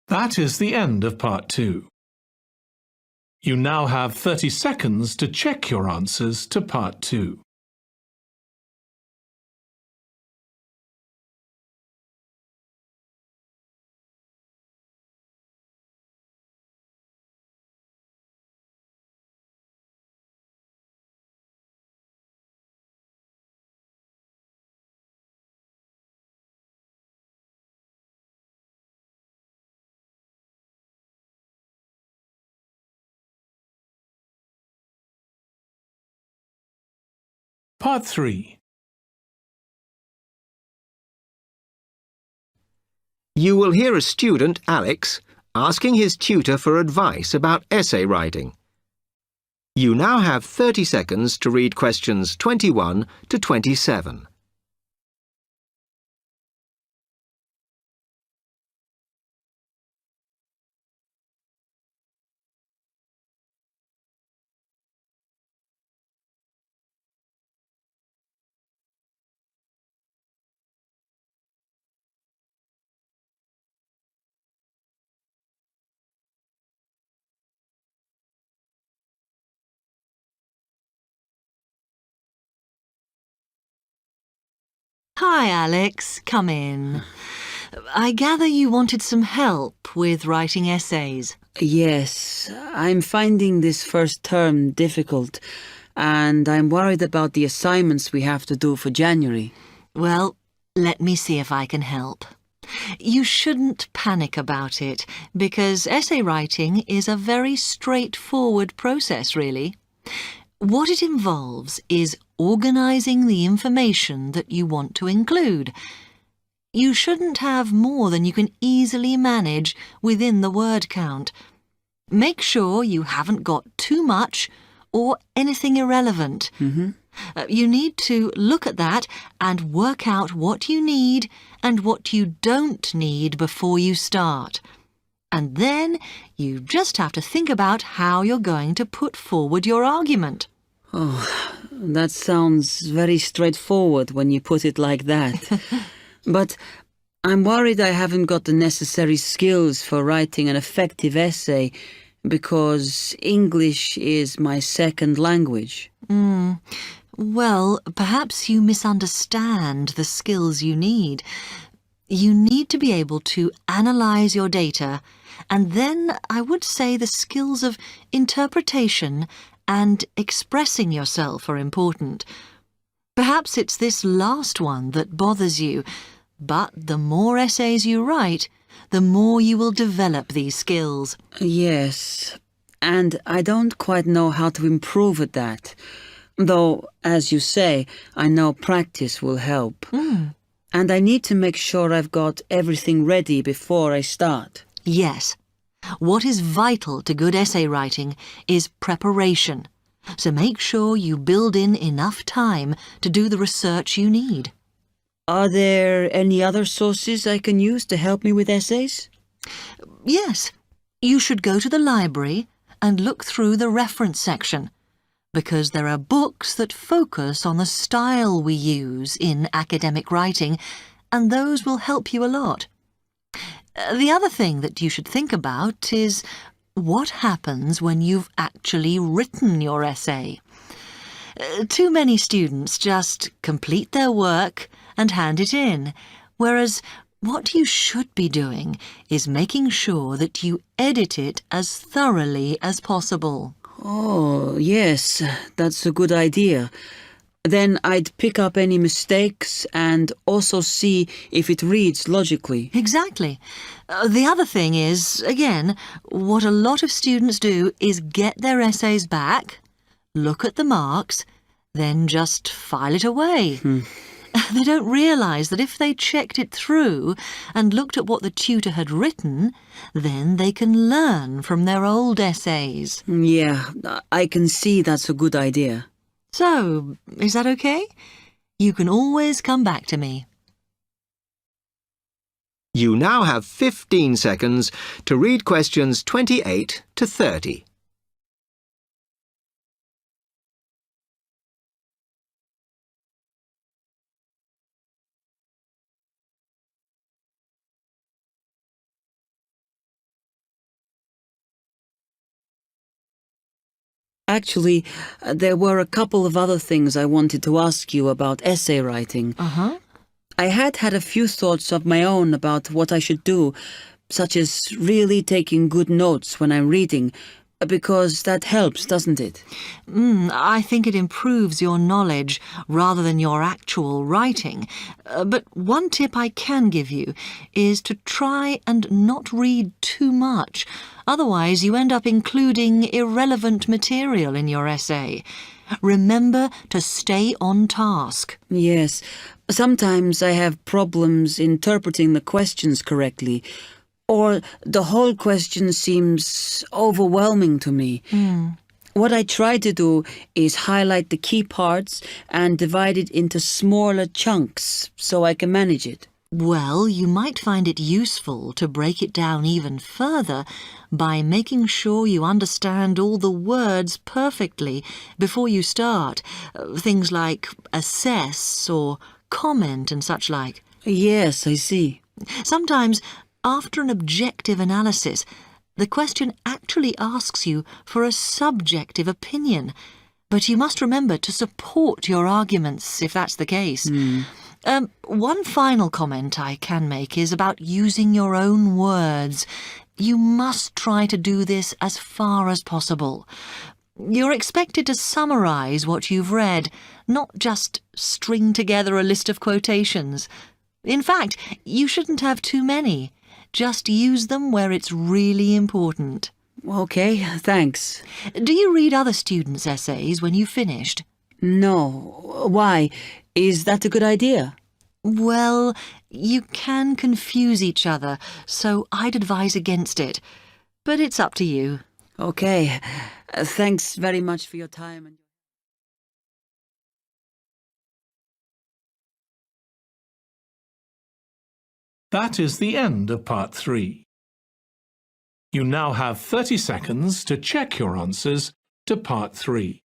That is the end of part 2. You now have 30 seconds to check your answers to part 2. Part 3. You will hear a student, Alex, asking his tutor for advice about essay writing. You now have 30 seconds to read questions 21 to 27. Hi, Alex. Come in. I gather you wanted some help with writing essays. Yes, I'm finding this first term difficult, and I'm worried about the assignments we have to do for January. Well, let me see if I can help. You shouldn't panic about it, because essay writing is a very straightforward process, really. What it involves is organising the information that you want to include. You shouldn't have more than you can easily manage within the word count. Make sure you haven't got too much or anything irrelevant. You need to look at that and work out what you need and what you don't need before you start. And then you just have to think about how you're going to put forward your argument. Oh, that sounds very straightforward when you put it like that. But I'm worried I haven't got the necessary skills for writing an effective essay because English is my second language. Well, perhaps you misunderstand the skills you need. You need to be able to analyse your data, and then I would say the skills of interpretation and expressing yourself are important. Perhaps it's this last one that bothers you, but the more essays you write, the more you will develop these skills. Yes, and I don't quite know how to improve at that. Though, as you say, I know practice will help. And I need to make sure I've got everything ready before I start. Yes. What is vital to good essay writing is preparation. So make sure you build in enough time to do the research you need. Are there any other sources I can use to help me with essays? Yes. You should go to the library and look through the reference section, because there are books that focus on the style we use in academic writing, and those will help you a lot. The other thing that you should think about is what happens when you've actually written your essay. Too many students just complete their work and hand it in, whereas what you should be doing is making sure that you edit it as thoroughly as possible. Oh, yes, that's a good idea. Then I'd pick up any mistakes and also see if it reads logically. Exactly. The other thing is, again, what a lot of students do is get their essays back, look at the marks, then just file it away. They don't realise that if they checked it through and looked at what the tutor had written, then they can learn from their old essays. Yeah, I can see that's a good idea. So, is that okay? You can always come back to me. You now have 15 seconds to read questions 28 to 30. Actually, there were a couple of other things I wanted to ask you about essay writing. I had a few thoughts of my own about what I should do, such as really taking good notes when I'm reading, because that helps, doesn't it? I think it improves your knowledge rather than your actual writing. But one tip I can give you is to try and not read too much. Otherwise, you end up including irrelevant material in your essay. Remember to stay on task. Yes. Sometimes I have problems interpreting the questions correctly, or the whole question seems overwhelming to me. What I try to do is highlight the key parts and divide it into smaller chunks so I can manage it. Well, you might find it useful to break it down even further by making sure you understand all the words perfectly before you start. Things like assess or comment and such like. Yes, I see. Sometimes, after an objective analysis, the question actually asks you for a subjective opinion. But you must remember to support your arguments if that's the case. One final comment I can make is about using your own words. You must try to do this as far as possible. You're expected to summarise what you've read, not just string together a list of quotations. In fact, you shouldn't have too many. Just use them where it's really important. Okay, thanks. Do you read other students' essays when you've finished? No. Why? Is that a good idea? Well, you can confuse each other, so I'd advise against it. But it's up to you. Okay. Thanks very much for your time. That is the end of part 3. You now have 30 seconds to check your answers to part 3.